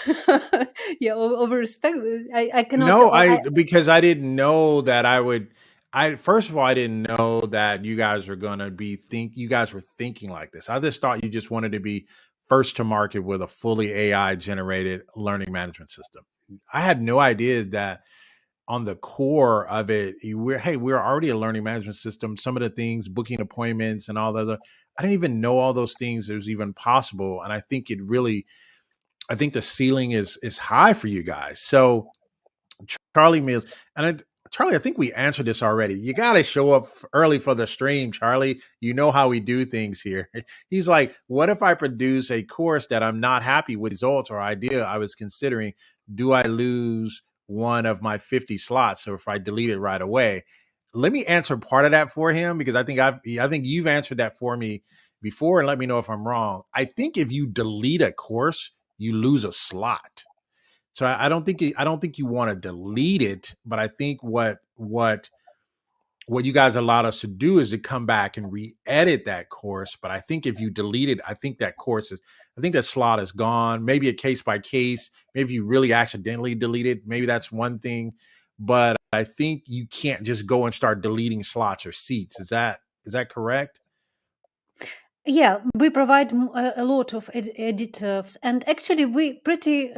[SPEAKER 2] yeah, over respect. I cannot.
[SPEAKER 1] no, I because I didn't know that I would. I first of all, I didn't know that you guys were gonna be you guys were thinking like this. I just thought you just wanted to be first to market with a fully AI generated learning management system. I had no idea that on the core of it, we're already a learning management system. Some of the things, booking appointments and all the other, I didn't even know all those things was even possible. And I think I think the ceiling is high for you guys. So Charlie Mills. And Charlie, I think we answered this already. You got to show up early for the stream, Charlie. You know how we do things here. He's like, what if I produce a course that I'm not happy with results or idea I was considering? Do I lose one of my 50 slots? Or if I delete it right away? Let me answer part of that for him because I think you've answered that for me before, and let me know if I'm wrong. I think if you delete a course, you lose a slot. So I don't think you want to delete it, but I think what you guys allowed us to do is to come back and re-edit that course. But I think if you delete it, I think that slot is gone. Maybe a case by case. Maybe you really accidentally delete it. Maybe that's one thing. But I think you can't just go and start deleting slots or seats. Is that correct?
[SPEAKER 2] Yeah, we provide a lot of editors, and actually we pretty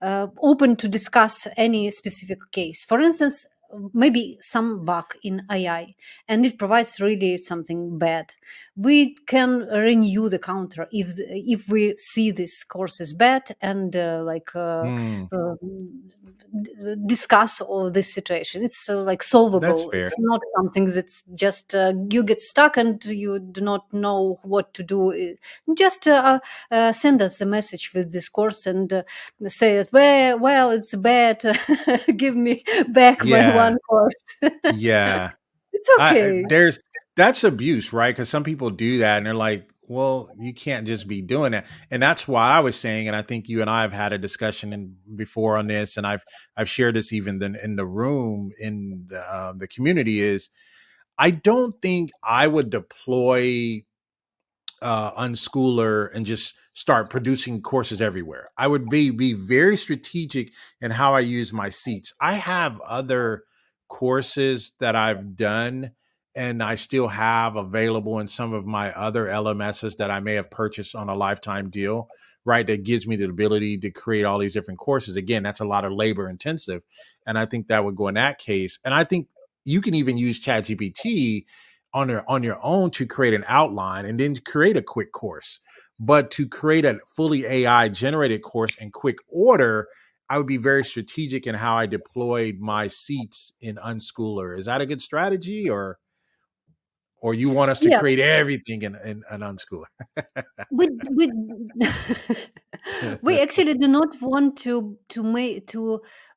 [SPEAKER 2] open to discuss any specific case. For instance, maybe some bug in AI, and it provides really something bad. We can renew the counter if we see this course is bad, and
[SPEAKER 1] Hmm,
[SPEAKER 2] discuss all this situation. It's like
[SPEAKER 1] that's
[SPEAKER 2] solvable.
[SPEAKER 1] fair.
[SPEAKER 2] It's not something that's just you get stuck and you do not know what to do. Just send us a message with this course and say, well, it's bad. Give me back my
[SPEAKER 1] Yeah,
[SPEAKER 2] one course.
[SPEAKER 1] yeah.
[SPEAKER 2] It's okay.
[SPEAKER 1] There's that's abuse, right? Because some people do that and they're like, well, you can't just be doing that. And that's why I was saying, and I think you and I have had a discussion before on this, and I've shared this even in the room in the community is I don't think I would deploy Unschooler and just start producing courses everywhere. I would be very strategic in how I use my seats. I have other courses that I've done and I still have available in some of my other LMSs that I may have purchased on a lifetime deal, right? That gives me the ability to create all these different courses. Again, that's a lot of labor intensive. And I think that would go in that case. And I think you can even use ChatGPT on your own to create an outline and then to create a quick course. But to create a fully AI generated course in quick order, I would be very strategic in how I deployed my seats in Unschooler. Is that a good strategy, or you want us to
[SPEAKER 2] Yeah,
[SPEAKER 1] create everything in an Unschooler?
[SPEAKER 2] we we actually do not want to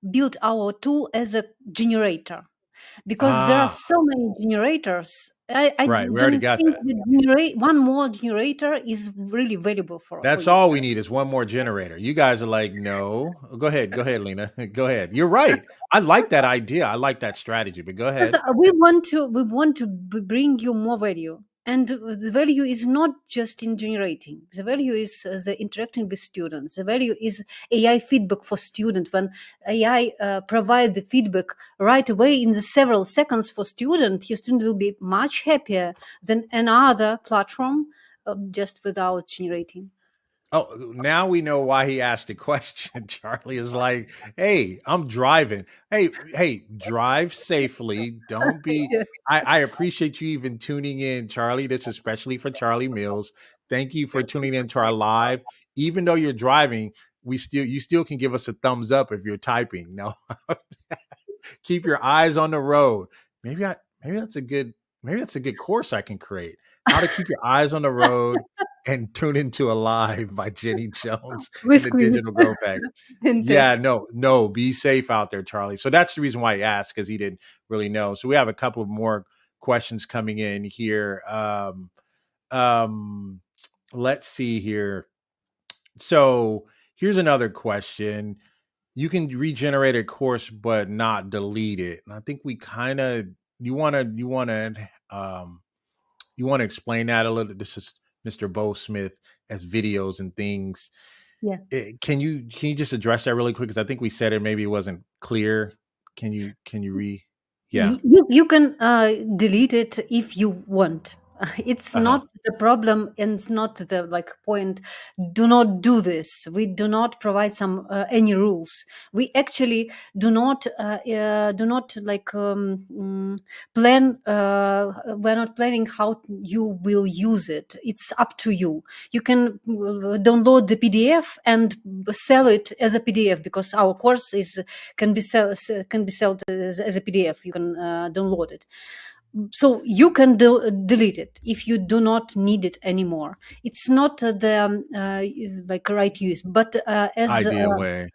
[SPEAKER 2] build our tool as a generator, because there are
[SPEAKER 1] Ah,
[SPEAKER 2] so many generators. I
[SPEAKER 1] right. We already
[SPEAKER 2] don't
[SPEAKER 1] got
[SPEAKER 2] think
[SPEAKER 1] that.
[SPEAKER 2] that generate one more generator is really valuable for
[SPEAKER 1] That's
[SPEAKER 2] you.
[SPEAKER 1] all we need is one more generator. You guys are like, no. Go ahead, Lena. Go ahead. You're right. I like that idea. I like that strategy. But go
[SPEAKER 2] Because
[SPEAKER 1] ahead.
[SPEAKER 2] we want to bring you more value, and the value is not just in generating. The value is the interacting with students. The value is AI feedback for student. When AI provide the feedback right away in the several seconds for student, your student will be much happier than another platform just without generating.
[SPEAKER 1] Oh, now we know why he asked the question. Charlie is like, "Hey, I'm driving. Hey, drive safely. Don't be." I appreciate you even tuning in, Charlie. This is especially for Charlie Mills. Thank you for tuning in to our live. Even though you're driving, you still can give us a thumbs up if you're typing. No, keep your eyes on the road. Maybe that's a good course I can create. How to keep your eyes on the road and tune into a live by Jenny Jones in
[SPEAKER 2] With
[SPEAKER 1] the
[SPEAKER 2] quiz
[SPEAKER 1] digital growth hack.
[SPEAKER 2] and
[SPEAKER 1] Yeah,
[SPEAKER 2] test.
[SPEAKER 1] no, be safe out there, Charlie. So that's the reason why he asked because he didn't really know. So we have a couple of more questions coming in here. Um, let's see here. So here's another question. You can regenerate a course but not delete it. And I think we kind of you want to you want to explain that a little? This is Mr. Bo Smith as videos and things.
[SPEAKER 2] Yeah.
[SPEAKER 1] Can you just address that really quick? Because I think we said it, maybe it wasn't clear. Can you yeah.
[SPEAKER 2] You can delete it if you want. It's
[SPEAKER 1] Uh-huh.
[SPEAKER 2] not the problem, and it's not the like point. Do not do this. We do not provide some any rules. We actually do not like plan. We're not planning how you will use it. It's up to you. You can download the PDF and sell it as a PDF, because our course is can be sold as a PDF. You can download it, so you can delete it if you do not need it anymore. It's not like right use, but as
[SPEAKER 1] Idea way.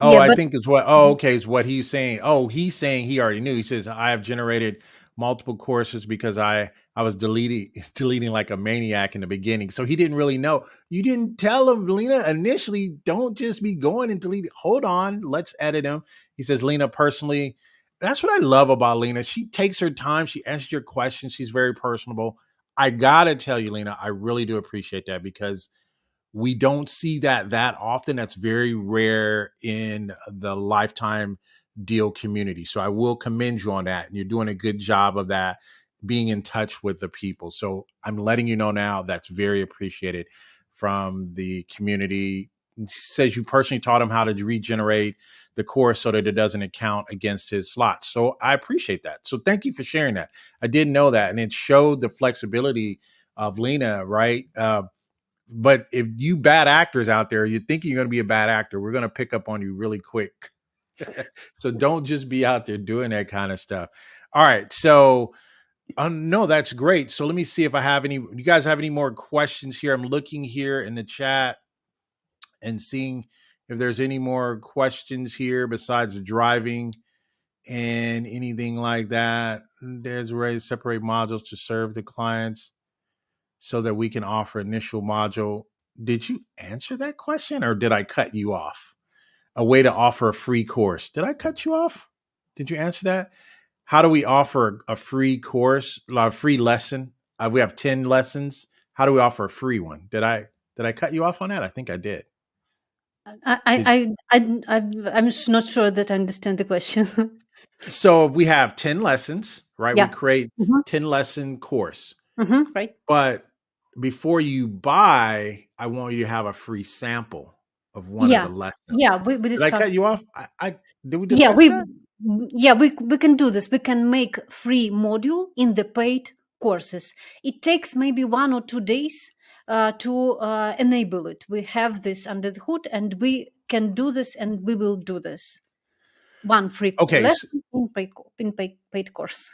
[SPEAKER 1] Oh,
[SPEAKER 2] yeah,
[SPEAKER 1] I
[SPEAKER 2] but
[SPEAKER 1] think it's what. Oh, okay. It's what he's saying. Oh, he's saying he already knew. He says I have generated multiple courses because I was deleting like a maniac in the beginning. So he didn't really know. You didn't tell him, Lena, initially. Don't just be going and deleting. Hold on, let's edit him. He says, Lena, personally, that's what I love about Lena. She takes her time. She answers your questions. She's very personable. I gotta tell you, Lena, I really do appreciate that because we don't see that often. That's very rare in the lifetime deal community. So I will commend you on that. And you're doing a good job of that, being in touch with the people. So I'm letting you know now that's very appreciated from the community. He says you personally taught him how to regenerate the course so that it doesn't count against his slots. So I appreciate that. So thank you for sharing that. I didn't know that. And it showed the flexibility of Lena, right? But if you bad actors out there, you're thinking you're going to be a bad actor, we're going to pick up on you really quick. So don't just be out there doing that kind of stuff. All right. So, no, that's great. So let me see if I have any. You guys have any more questions here? I'm looking here in the chat and seeing if there's any more questions here besides driving and anything like that. There's a way to separate modules to serve the clients so that we can offer initial module. Did you answer that question or did I cut you off? A way to offer a free course. Did I cut you off? Did you answer that? How do we offer a free course, a free lesson? We have 10 lessons. How do we offer a free one? Did I cut you off on that? I think I did. Did
[SPEAKER 2] I'm not sure that I understand the question.
[SPEAKER 1] So if we have 10 lessons, right? We
[SPEAKER 2] Yeah.
[SPEAKER 1] create
[SPEAKER 2] Hmm.
[SPEAKER 1] 10 lesson course.
[SPEAKER 2] Right.
[SPEAKER 1] But before you buy, I want you to have a free sample of one of
[SPEAKER 2] Yeah.
[SPEAKER 1] the
[SPEAKER 2] Yeah.
[SPEAKER 1] lessons.
[SPEAKER 2] We
[SPEAKER 1] Did I cut
[SPEAKER 2] discussed.
[SPEAKER 1] you off? I did we
[SPEAKER 2] Yeah.
[SPEAKER 1] discuss that?
[SPEAKER 2] We can do this. We can make free module in the paid courses. It takes maybe 1 or 2 days to enable it. We have this under the hood, and we can do this, and we will do this. One free
[SPEAKER 1] Okay,
[SPEAKER 2] lesson in paid course.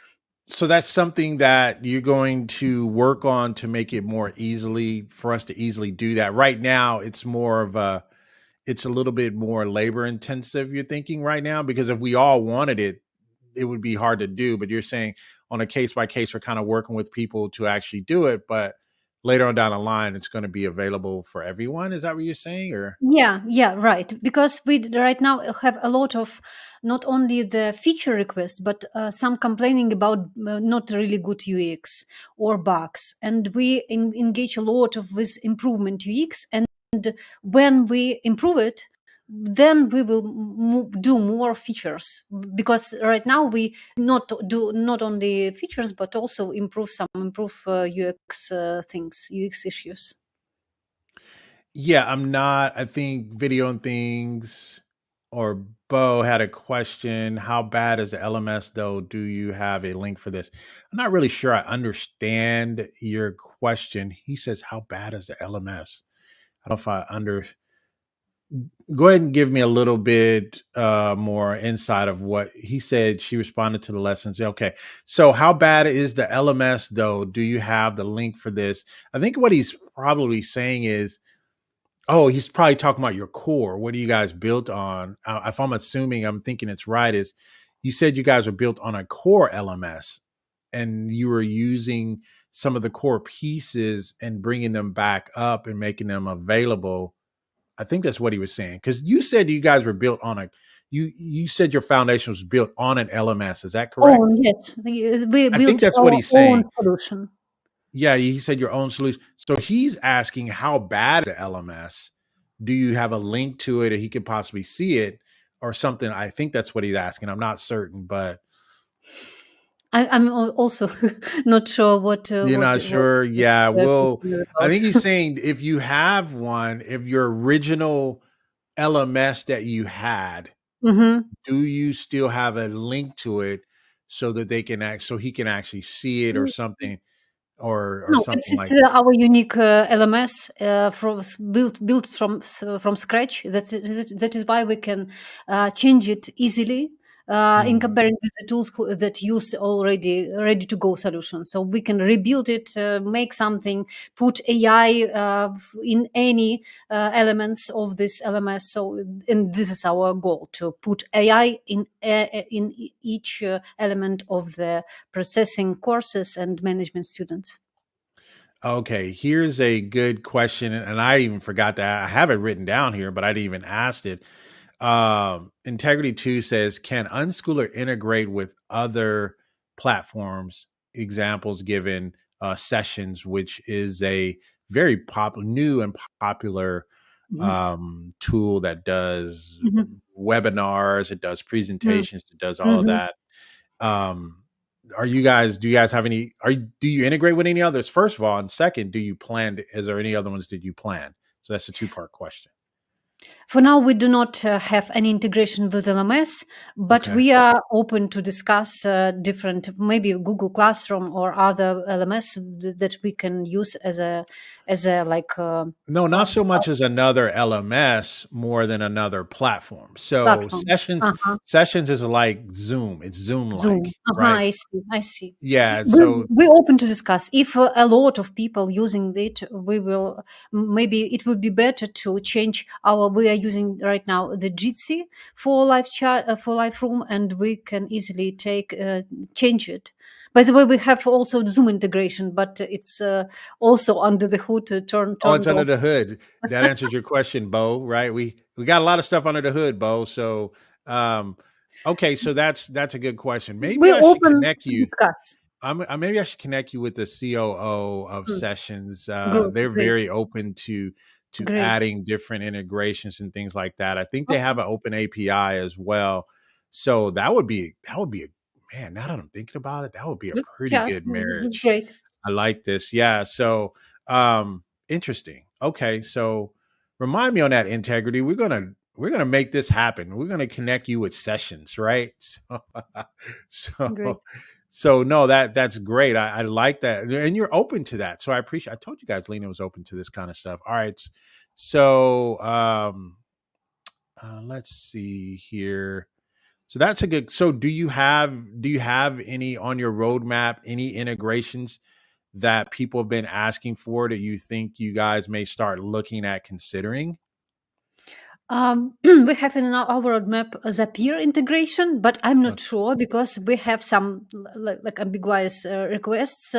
[SPEAKER 1] so that's something that you're going to work on to make it more easily for us to easily do that. Right now, it's a little bit more labor intensive. You're thinking right now because if we all wanted it, it would be hard to do. But you're saying on a case by case, we're kind of working with people to actually do it. But later on down the line, it's going to be available for everyone. Is that what you're saying? Or
[SPEAKER 2] Yeah, right. Because we right now have a lot of not only the feature requests, but some complaining about not really good UX or bugs, and we engage a lot of with improvement UX. And when we improve it, then we will do more features, because right now we not do not only features but also improve UX things, UX issues.
[SPEAKER 1] yeah, I'm not. I think video and things or Bo had a question. How bad is the LMS though? Do you have a link for this? I'm not really sure I understand your question. He says, how bad is the LMS? I don't know if I under go ahead and give me a little bit more insight of what he said. She responded to the lessons. Okay. So how bad is the LMS though? Do you have the link for this? I think what he's probably saying is, oh, he's probably talking about your core. What are you guys built on? If I'm assuming, I'm thinking it's right, is you said you guys are built on a core LMS and you were using some of the core pieces and bringing them back up and making them available. I think that's what he was saying. Because you said you guys were built on you said your foundation was built on an LMS. Is that
[SPEAKER 2] Oh
[SPEAKER 1] correct?
[SPEAKER 2] yes, we
[SPEAKER 1] I think
[SPEAKER 2] built
[SPEAKER 1] that's what
[SPEAKER 2] our
[SPEAKER 1] he's
[SPEAKER 2] own
[SPEAKER 1] saying.
[SPEAKER 2] solution.
[SPEAKER 1] Yeah, he said your own solution. So he's asking how bad is the LMS? Do you have a link to it, or he could possibly see it or something? I think that's what he's asking. I'm not certain, but
[SPEAKER 2] I'm also not sure
[SPEAKER 1] you're not
[SPEAKER 2] what
[SPEAKER 1] sure. Yeah, well,
[SPEAKER 2] concerned
[SPEAKER 1] I
[SPEAKER 2] about.
[SPEAKER 1] think he's saying if you have one, if your original LMS that you had,
[SPEAKER 2] Hmm.
[SPEAKER 1] do you still have a link to it so that they can so he can actually see it or something or
[SPEAKER 2] No,
[SPEAKER 1] something
[SPEAKER 2] it's
[SPEAKER 1] like that?
[SPEAKER 2] our unique LMS built from scratch. That is why we can change it easily in
[SPEAKER 1] Hmm.
[SPEAKER 2] comparing with the tools that use already ready to go solutions. So we can rebuild it, make something, put AI in any elements of this LMS. So, and this is our goal, to put AI in each element of the processing courses and management students.
[SPEAKER 1] Okay, here's a good question, and I even forgot that I have it written down here, but I didn't even ask it. Integrity 2 says, can Unschooler integrate with other platforms? Examples given Sessions, which is a very new and popular
[SPEAKER 2] Mhm.
[SPEAKER 1] tool that does
[SPEAKER 2] Mhm.
[SPEAKER 1] webinars, it does
[SPEAKER 2] Mm.
[SPEAKER 1] presentations, it does all of
[SPEAKER 2] Mhm.
[SPEAKER 1] that. Um, do you guys have any, do you integrate with any others? First of all, and second, do you plan is there any other ones that you plan? So that's a two-part question.
[SPEAKER 2] For now, we do not have any integration with LMS, but
[SPEAKER 1] Okay.
[SPEAKER 2] we are open to discuss different, maybe Google Classroom or other LMS that we can use as a like
[SPEAKER 1] No, not
[SPEAKER 2] uh,
[SPEAKER 1] so much as another LMS, more than another platform. So
[SPEAKER 2] platform.
[SPEAKER 1] Sessions is like Zoom. It's Zoom like,
[SPEAKER 2] Zoom.
[SPEAKER 1] right?
[SPEAKER 2] I see. I see.
[SPEAKER 1] Yeah.
[SPEAKER 2] We,
[SPEAKER 1] So
[SPEAKER 2] we're open to discuss. If a lot of people using it, we will, maybe it would be better to change our. We are using right now the Jitsi for live chat for live room, and we can easily take change it. By the way, we have also Zoom integration, but it's also under the hood,
[SPEAKER 1] oh, it's
[SPEAKER 2] turned
[SPEAKER 1] under
[SPEAKER 2] off.
[SPEAKER 1] the hood. That answers your question, Bo, right? We got a lot of stuff under the hood, Bo. So um okay, so that's a good question. Maybe
[SPEAKER 2] We're
[SPEAKER 1] I should
[SPEAKER 2] open
[SPEAKER 1] connect
[SPEAKER 2] to
[SPEAKER 1] you.
[SPEAKER 2] discuss.
[SPEAKER 1] Maybe I should connect you with the COO of
[SPEAKER 2] Mm,
[SPEAKER 1] Sessions.
[SPEAKER 2] good,
[SPEAKER 1] They're
[SPEAKER 2] great,
[SPEAKER 1] very open to
[SPEAKER 2] great.
[SPEAKER 1] adding different integrations and things like that. I think they have
[SPEAKER 2] Okay.
[SPEAKER 1] an open API as well. So that would be a man. Now that I'm thinking about it, that would be a pretty
[SPEAKER 2] Yeah,
[SPEAKER 1] good marriage.
[SPEAKER 2] great.
[SPEAKER 1] I like this. Yeah. So interesting. Okay. So remind me on that integrity. We're gonna make this happen. We're gonna connect you with Sessions, right? So
[SPEAKER 2] Great.
[SPEAKER 1] so no, that's great. I like that. And you're open to that. So I appreciate I told you guys Lena was open to this kind of stuff. All right. So let's see here. So that's a good. So do you have any on your roadmap, any integrations that people have been asking for that you think you guys may start looking at considering?
[SPEAKER 2] We have in our roadmap Zapier integration, but I'm
[SPEAKER 1] Uh,
[SPEAKER 2] not sure because we have some like ambiguous requests.